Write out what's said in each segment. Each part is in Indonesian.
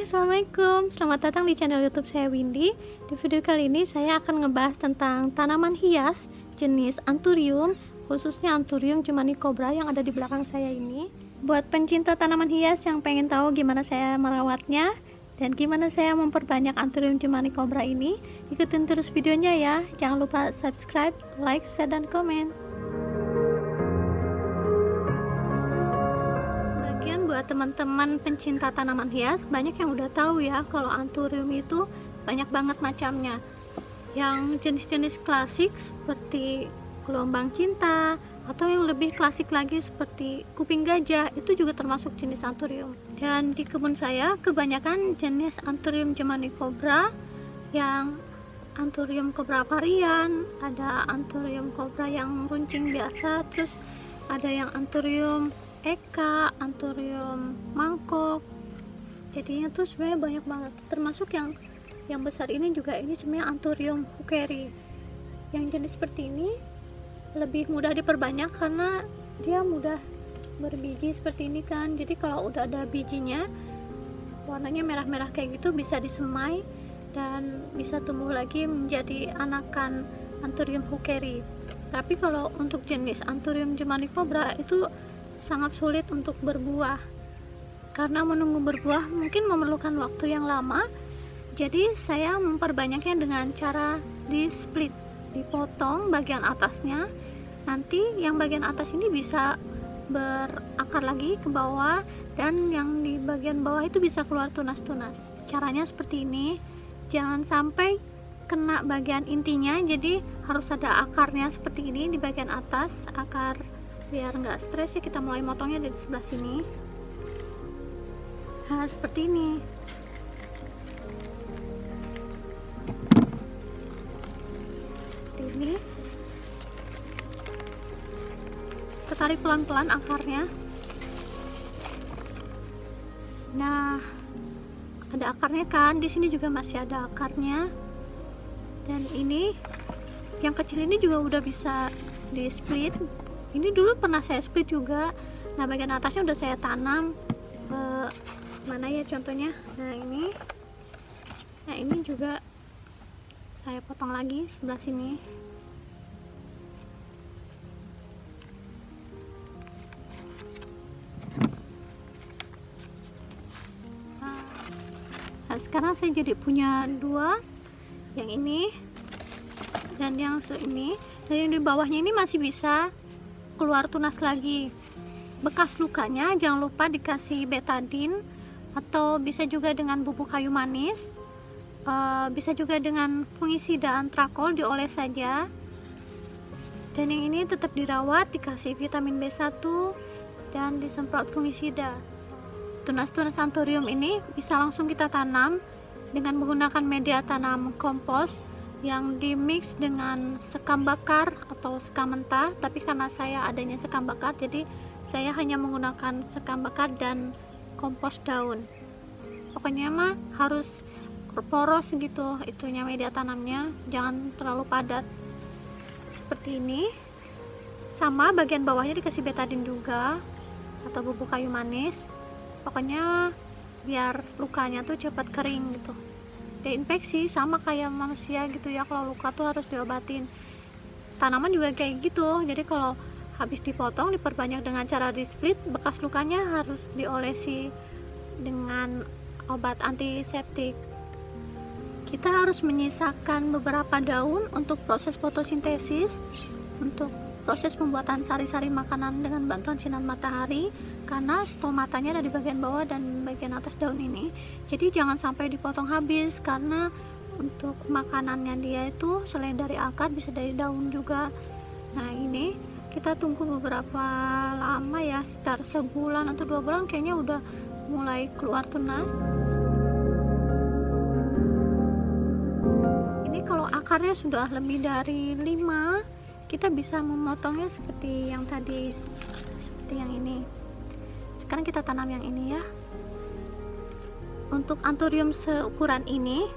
Assalamualaikum. Selamat datang di channel YouTube saya Windy. Di video kali ini saya akan ngebahas tentang tanaman hias jenis anthurium, khususnya anthurium Germanicobra yang ada di belakang saya ini. Buat pencinta tanaman hias yang pengen tahu gimana saya merawatnya dan gimana saya memperbanyak anthurium Germanicobra ini, ikutin terus videonya ya. Jangan lupa subscribe, like, share, dan komen. Buat teman-teman pencinta tanaman hias, banyak yang udah tahu ya kalau anthurium itu banyak banget macamnya. Yang jenis-jenis klasik seperti gelombang cinta, atau yang lebih klasik lagi seperti kuping gajah, itu juga termasuk jenis anthurium. Dan di kebun saya kebanyakan jenis anthurium Germanicobra, yang anthurium cobra varian, ada anthurium cobra yang runcing biasa, terus ada yang anthurium eka, anthurium mangkok. Jadinya tuh sebenarnya banyak banget, termasuk yang besar ini juga, ini sebenarnya anthurium hookeri. Yang jenis seperti ini lebih mudah diperbanyak karena dia mudah berbiji seperti ini kan. Jadi kalau udah ada bijinya warnanya merah-merah kayak gitu, bisa disemai dan bisa tumbuh lagi menjadi anakan anthurium hookeri. Tapi kalau untuk jenis anthurium Germanicobra itu sangat sulit untuk berbuah, karena menunggu berbuah mungkin memerlukan waktu yang lama. Jadi saya memperbanyaknya dengan cara di split, dipotong bagian atasnya. Nanti yang bagian atas ini bisa berakar lagi ke bawah, dan yang di bagian bawah itu bisa keluar tunas-tunas. Caranya seperti ini, jangan sampai kena bagian intinya, jadi harus ada akarnya seperti ini di bagian atas, akar. Biar nggak stres ya, kita mulai motongnya dari sebelah sini. Nah, seperti ini. Seperti ini. Kita tarik pelan-pelan akarnya. Nah, ada akarnya kan? Di sini juga masih ada akarnya. Dan ini yang kecil ini juga udah bisa di split. Ini dulu pernah saya split juga. Nah, bagian atasnya udah saya tanam. Mana ya contohnya? Nah, ini. Nah, ini juga saya potong lagi sebelah sini. Nah, sekarang saya jadi punya dua, yang ini dan yang ini. Dan yang di bawahnya ini masih bisa keluar tunas lagi. Bekas lukanya jangan lupa dikasih betadine, atau bisa juga dengan bubuk kayu manis, bisa juga dengan fungisida antrakol, dioles saja. Dan yang ini tetap dirawat, dikasih vitamin B1 dan disemprot fungisida. Tunas-tunas anthurium ini bisa langsung kita tanam dengan menggunakan media tanam kompos yang dimix dengan sekam bakar atau sekam mentah. Tapi karena saya adanya sekam bakar, jadi saya hanya menggunakan sekam bakar dan kompos daun. Pokoknya mah harus poros gitu itunya media tanamnya, jangan terlalu padat. Seperti ini. Sama bagian bawahnya dikasih betadine juga atau bubuk kayu manis. Pokoknya biar lukanya tuh cepat kering gitu. Infeksi sama kayak manusia gitu ya, kalau luka tuh harus diobatin. Tanaman juga kayak gitu, jadi kalau habis dipotong diperbanyak dengan cara di split, bekas lukanya harus diolesi dengan obat antiseptik. Kita harus menyisakan beberapa daun untuk proses fotosintesis, untuk proses pembuatan sari-sari makanan dengan bantuan sinar matahari, karena stomatanya ada di bagian bawah dan bagian atas daun ini. Jadi jangan sampai dipotong habis, karena untuk makanannya dia itu selain dari akar bisa dari daun juga. Nah, ini kita tunggu beberapa lama ya, sekitar sebulan atau 2 bulan kayaknya udah mulai keluar tunas. Ini kalau akarnya sudah lebih dari 5, kita bisa memotongnya seperti yang tadi, seperti yang ini. Sekarang kita tanam yang ini ya. Untuk anthurium seukuran ini,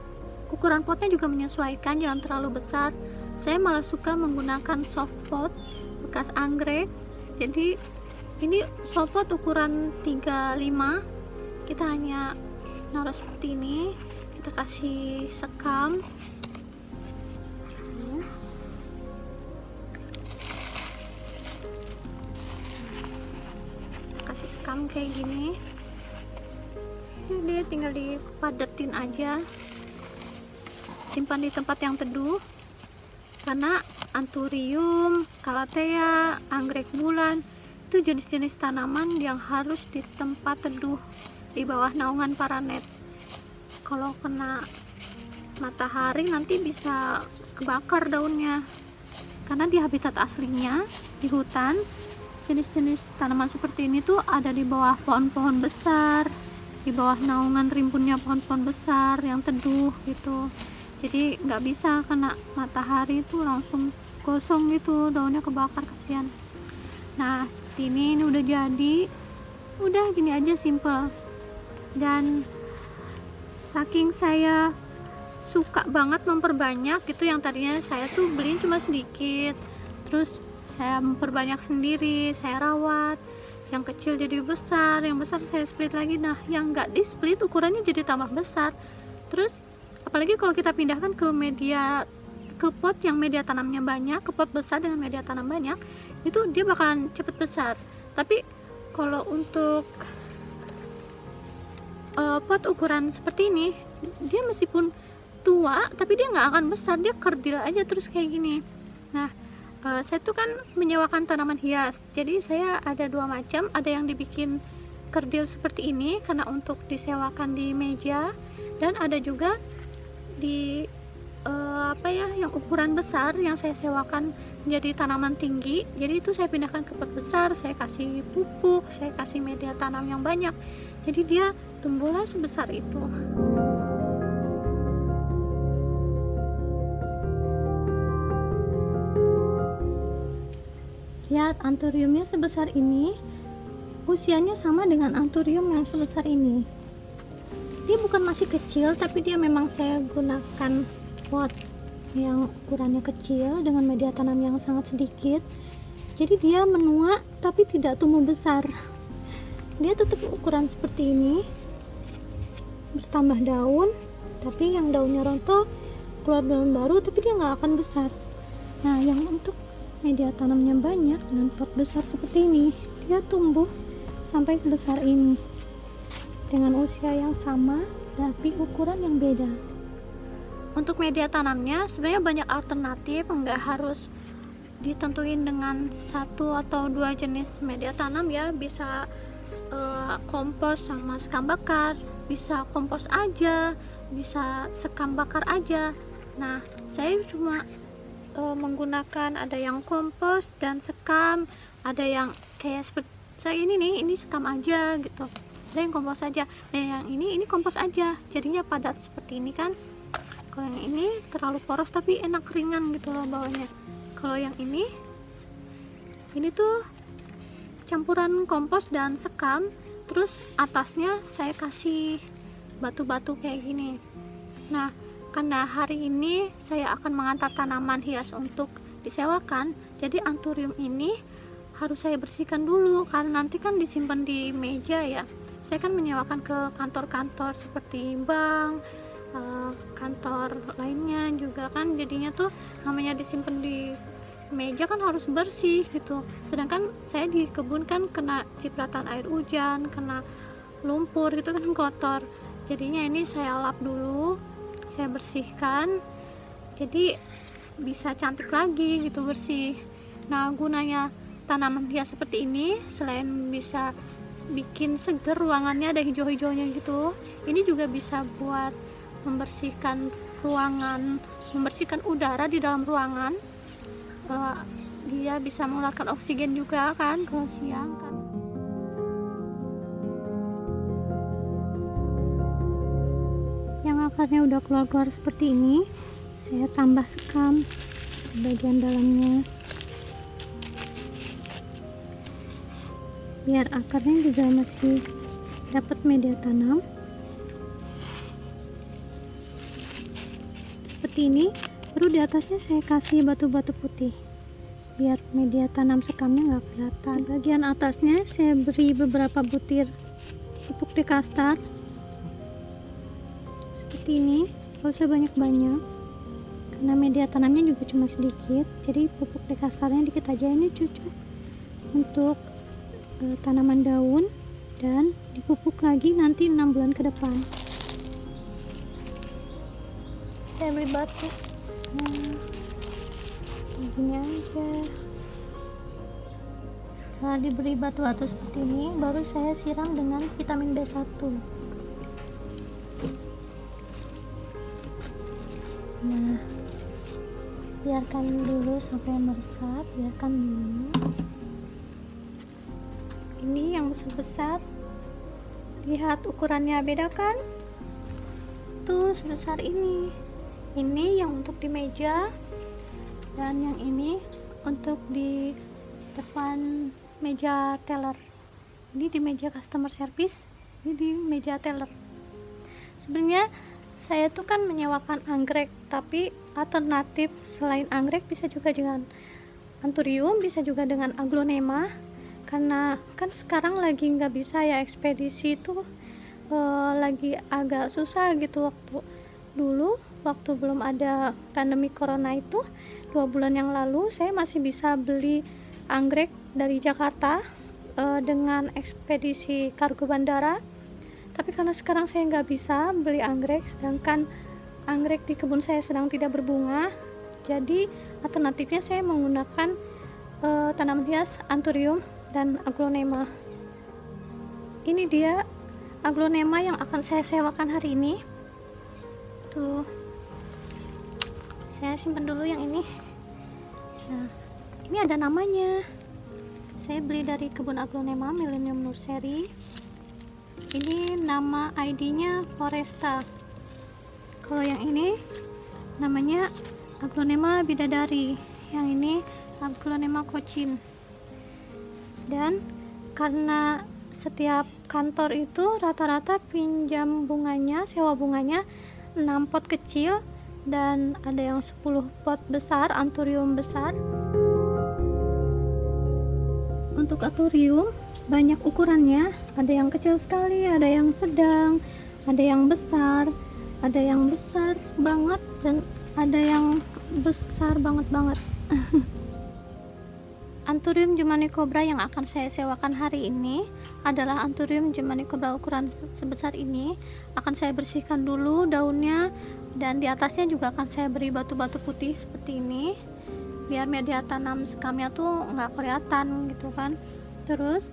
ukuran potnya juga menyesuaikan, jangan terlalu besar. Saya malah suka menggunakan soft pot bekas anggrek. Jadi ini soft pot ukuran 35, kita hanya naruh seperti ini, kita kasih sekam. Kasih sekam kayak gini. Jadi tinggal dipadetin aja, simpan di tempat yang teduh, karena anthurium, calathea, anggrek bulan itu jenis-jenis tanaman yang harus di tempat teduh di bawah naungan paranet. Kalau kena matahari nanti bisa kebakar daunnya, karena di habitat aslinya di hutan jenis-jenis tanaman seperti ini tuh ada di bawah pohon-pohon besar, di bawah naungan rimbunnya pohon-pohon besar yang teduh gitu. Jadi nggak bisa kena matahari itu langsung gosong gitu, daunnya kebakar, kasihan. Nah seperti ini udah jadi, udah gini aja, simple. Dan saking saya suka banget memperbanyak gitu, yang tadinya saya tuh beliin cuma sedikit, terus saya memperbanyak sendiri, saya rawat, yang kecil jadi besar, yang besar saya split lagi. Nah yang nggak di split ukurannya jadi tambah besar. Terus apalagi kalau kita pindahkan ke pot yang media tanamnya banyak, ke pot besar dengan media tanam banyak, itu dia bakalan cepet besar. Tapi kalau untuk pot ukuran seperti ini, dia meskipun tua tapi dia nggak akan besar, dia kerdil aja terus kayak gini. Nah saya tuh kan menyewakan tanaman hias, jadi saya ada dua macam, ada yang dibikin kerdil seperti ini karena untuk disewakan di meja, dan ada juga di yang ukuran besar yang saya sewakan menjadi tanaman tinggi. Jadi itu saya pindahkan ke pot besar, saya kasih pupuk, saya kasih media tanam yang banyak, jadi dia tumbuhlah sebesar itu. Lihat, anthuriumnya sebesar ini, usianya sama dengan anthurium yang sebesar ini. Dia bukan masih kecil, tapi dia memang saya gunakan pot yang ukurannya kecil dengan media tanam yang sangat sedikit. Jadi dia menua tapi tidak tumbuh besar. Dia tetap ukuran seperti ini, bertambah daun, tapi yang daunnya rontok keluar daun baru, tapi dia nggak akan besar. Nah yang untuk media tanamnya banyak dengan pot besar seperti ini, dia tumbuh sampai sebesar ini dengan usia yang sama tapi ukuran yang beda. Untuk media tanamnya sebenarnya banyak alternatif, nggak harus ditentuin dengan satu atau dua jenis media tanam ya. Bisa kompos sama sekam bakar, bisa kompos aja, bisa sekam bakar aja. Nah saya cuma menggunakan, ada yang kompos dan sekam, ada yang kayak seperti saya ini nih, ini sekam aja gitu, ada yang kompos aja, dan yang ini kompos aja, jadinya padat seperti ini kan. Kalau yang ini terlalu poros tapi enak ringan gitu loh bawahnya. Kalau yang ini tuh campuran kompos dan sekam, terus atasnya saya kasih batu-batu kayak gini. Nah karena hari ini saya akan mengantar tanaman hias untuk disewakan, jadi anthurium ini harus saya bersihkan dulu karena nanti kan disimpan di meja ya. Saya kan menyewakan ke kantor-kantor seperti bank, kantor lainnya juga kan, jadinya tuh namanya disimpan di meja kan harus bersih gitu. Sedangkan saya di kebun kan kena cipratan air hujan, kena lumpur gitu kan, kotor. Jadinya ini saya lap dulu, saya bersihkan, jadi bisa cantik lagi gitu, bersih. Nah gunanya tanaman hias seperti ini, selain bisa bikin seger ruangannya, ada hijau-hijaunya gitu, ini juga bisa buat membersihkan ruangan, membersihkan udara di dalam ruangan. Dia bisa mengeluarkan oksigen juga kan kalau siang kan. Yang akarnya udah keluar-keluar seperti ini, saya tambah sekam di bagian dalamnya biar akarnya juga masih dapat media tanam seperti ini. Baru di atasnya saya kasih batu-batu putih biar media tanam sekamnya nggak kelihatan. Bagian atasnya saya beri beberapa butir pupuk dekastar seperti ini, gak usah banyak-banyak karena media tanamnya juga cuma sedikit, jadi pupuk dekastarnya dikit aja. Ini cocok untuk tanaman daun dan dipupuk lagi nanti 6 bulan ke depan. Saya beli batu, begini aja. Setelah diberi batu-batu seperti ini, baru saya siram dengan vitamin B1. Nah, biarkan dulu sampai meresap, biarkan dulu. Ini yang besar-besar, lihat ukurannya, beda kan? Tuh sebesar ini. Ini yang untuk di meja, dan yang ini untuk di depan meja teller. Ini di meja customer service, ini di meja teller. Sebenarnya saya tuh kan menyewakan anggrek, tapi alternatif selain anggrek bisa juga dengan anthurium, bisa juga dengan aglonema. Karena kan sekarang lagi nggak bisa ya, ekspedisi itu lagi agak susah gitu. Waktu belum ada pandemi corona itu 2 bulan yang lalu, saya masih bisa beli anggrek dari Jakarta dengan ekspedisi kargo bandara. Tapi karena sekarang saya nggak bisa beli anggrek, sedangkan anggrek di kebun saya sedang tidak berbunga, jadi alternatifnya saya menggunakan tanaman hias anthurium dan aglonema. Ini dia aglonema yang akan saya sewakan hari ini. Tuh, saya simpan dulu yang ini. Nah, ini ada namanya. Saya beli dari kebun aglonema Millennium Nursery. Ini nama ID-nya Foresta. Kalau yang ini namanya aglonema bidadari, yang ini aglonema cochin. Dan karena setiap kantor itu rata-rata pinjam bunganya, sewa bunganya 6 pot kecil, dan ada yang 10 pot besar, anthurium besar. Untuk anthurium banyak ukurannya, ada yang kecil sekali, ada yang sedang, ada yang besar banget, dan ada yang besar banget. Anthurium Germanicobra yang akan saya sewakan hari ini adalah Anthurium Germanicobra ukuran sebesar ini. Akan saya bersihkan dulu daunnya, dan di atasnya juga akan saya beri batu-batu putih seperti ini, biar media tanam sekamnya tuh nggak kelihatan gitu kan. Terus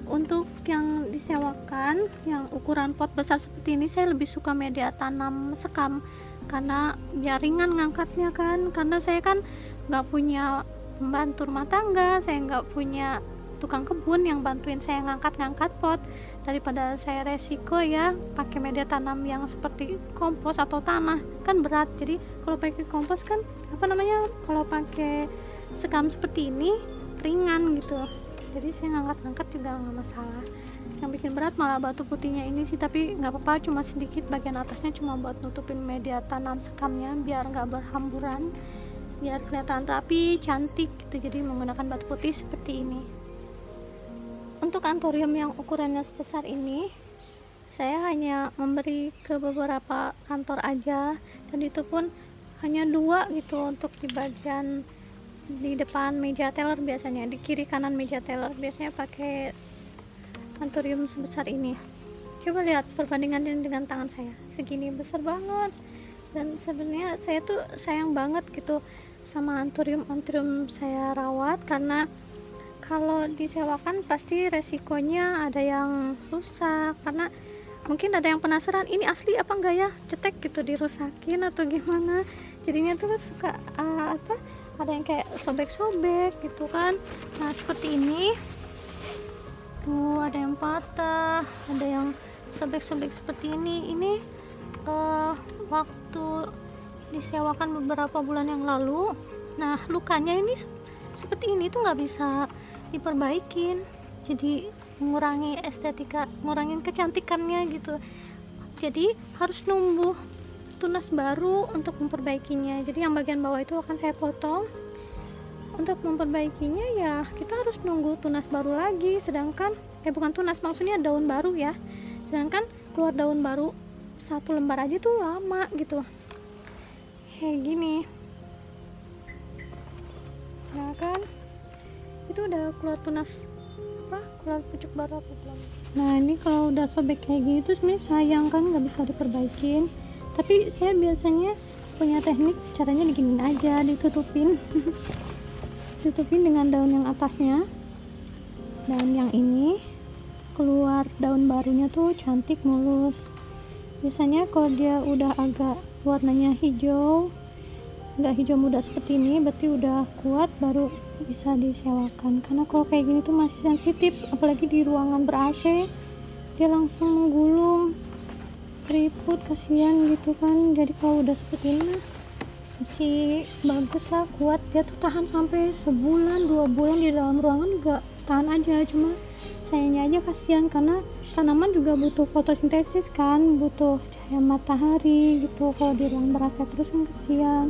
untuk yang disewakan yang ukuran pot besar seperti ini, saya lebih suka media tanam sekam karena biar ringan ngangkatnya kan, karena saya kan nggak punya pembantu rumah tangga, saya nggak punya tukang kebun yang bantuin saya ngangkat-ngangkat pot. Daripada saya resiko ya pakai media tanam yang seperti kompos atau tanah, kan berat. Jadi kalau pakai kompos kan kalau pakai sekam seperti ini ringan gitu, jadi saya ngangkat-ngangkat juga nggak masalah. Yang bikin berat malah batu putihnya ini sih, tapi nggak apa-apa, cuma sedikit, bagian atasnya cuma buat nutupin media tanam sekamnya biar nggak berhamburan, biar kelihatan rapi, cantik gitu. Jadi menggunakan batu putih seperti ini. Untuk anthurium yang ukurannya sebesar ini, saya hanya memberi ke beberapa kantor aja, dan itu pun hanya 2 gitu, untuk di bagian di depan meja teller. Biasanya di kiri kanan meja teller biasanya pakai anthurium sebesar ini. Coba lihat perbandingannya dengan tangan saya, segini besar banget. Dan sebenarnya saya tuh sayang banget gitu sama anthurium saya rawat, karena kalau disewakan pasti resikonya ada yang rusak, karena mungkin ada yang penasaran ini asli apa enggak ya, cetek gitu dirusakin atau gimana. Jadinya tuh suka ada yang kayak sobek-sobek gitu kan. Nah seperti ini tuh, ada yang patah, ada yang sobek-sobek seperti ini. Ini waktu disewakan beberapa bulan yang lalu. Nah lukanya ini seperti ini tuh nggak bisa diperbaikin, jadi mengurangi estetika, ngurangin kecantikannya gitu. Jadi harus nunggu tunas baru untuk memperbaikinya. Jadi yang bagian bawah itu akan saya potong. Untuk memperbaikinya ya kita harus nunggu tunas baru lagi, sedangkan bukan tunas, maksudnya daun baru ya, sedangkan keluar daun baru satu lembar aja tuh lama gitu, kayak gini ya kan. Itu udah keluar tunas keluar pucuk baru apa belum. Nah ini kalau udah sobek kayak gini tuh sebenarnya sayang kan, nggak bisa diperbaikin. Tapi saya biasanya punya teknik, caranya diginin aja, ditutupin tutupin dengan daun yang atasnya, dan yang ini keluar daun barunya tuh cantik mulus. Biasanya kalau dia udah agak warnanya hijau, nggak hijau muda seperti ini, berarti udah kuat, baru bisa disewakan. Karena kalau kayak gini tuh masih sensitif, apalagi di ruangan ber-AC, dia langsung menggulung, keriput, kasihan gitu kan. Jadi kalau udah seperti ini masih bagus lah, kuat, dia tuh tahan sampai sebulan 2 bulan di dalam ruangan, nggak tahan aja. Cuma sayangnya aja kasihan, karena tanaman juga butuh fotosintesis kan, butuh cahaya matahari gitu. Kalau di ruang ber-AC terus kan kasihan.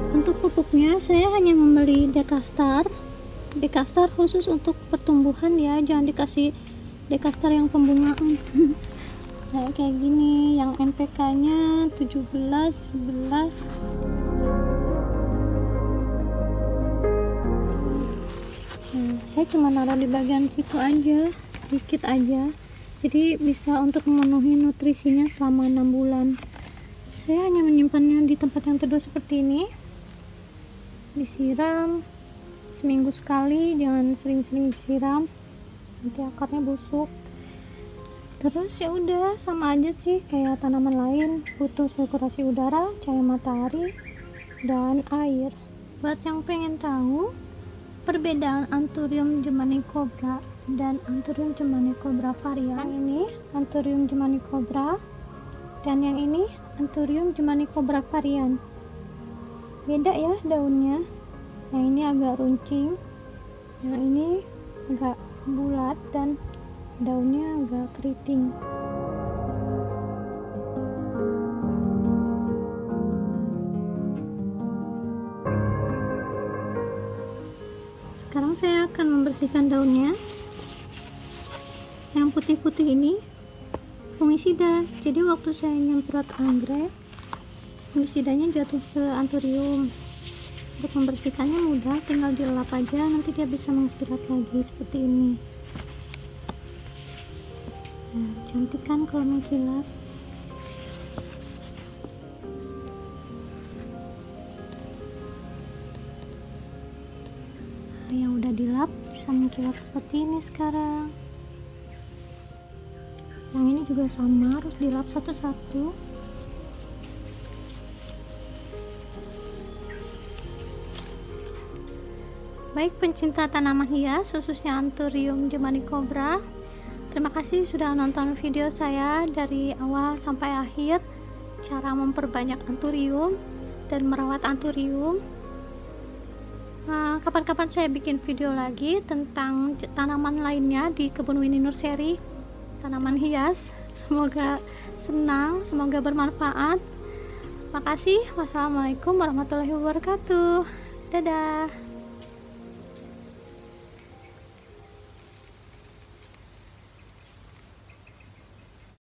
Untuk pupuknya saya hanya membeli Dekastar khusus untuk pertumbuhan ya, jangan dikasih Dekastar yang pembungaan. Nah, kayak gini, yang NPK nya 17 11. Nah, saya cuma naruh di bagian situ aja, sedikit aja, jadi bisa untuk memenuhi nutrisinya selama 6 bulan. Saya hanya menyimpannya di tempat yang teduh seperti ini, disiram seminggu sekali, jangan sering-sering disiram, nanti akarnya busuk. Terus ya udah, sama aja sih kayak tanaman lain, butuh sirkulasi udara, cahaya matahari, dan air. Buat yang pengen tahu perbedaan Anthurium germanicobra dan Anthurium germanicobra varian, yang ini Anthurium germanicobra dan yang ini Anthurium germanicobra varian, beda ya daunnya. Yang ini agak runcing, yang ini agak bulat dan daunnya agak keriting. Sekarang saya akan membersihkan daunnya. Yang putih-putih ini fungisida, jadi waktu saya nyemprot anggrek, fungisidanya jatuh ke Anthurium. Untuk membersihkannya mudah, tinggal dilap aja, nanti dia bisa mengkilat lagi seperti ini. Nah, cantik kan kalau mengkilat. Nah, yang udah dilap bisa mengkilat seperti ini sekarang. Yang ini juga sama, harus dilap satu-satu. Baik pencinta tanaman hias, khususnya Anthurium germanicobra, terima kasih sudah nonton video saya dari awal sampai akhir, cara memperbanyak Anthurium dan merawat Anthurium. Nah, kapan-kapan saya bikin video lagi tentang tanaman lainnya di Kebun Winnie Nursery, tanaman hias. Semoga senang, semoga bermanfaat. Makasih. Wassalamualaikum warahmatullahi wabarakatuh. Dadah.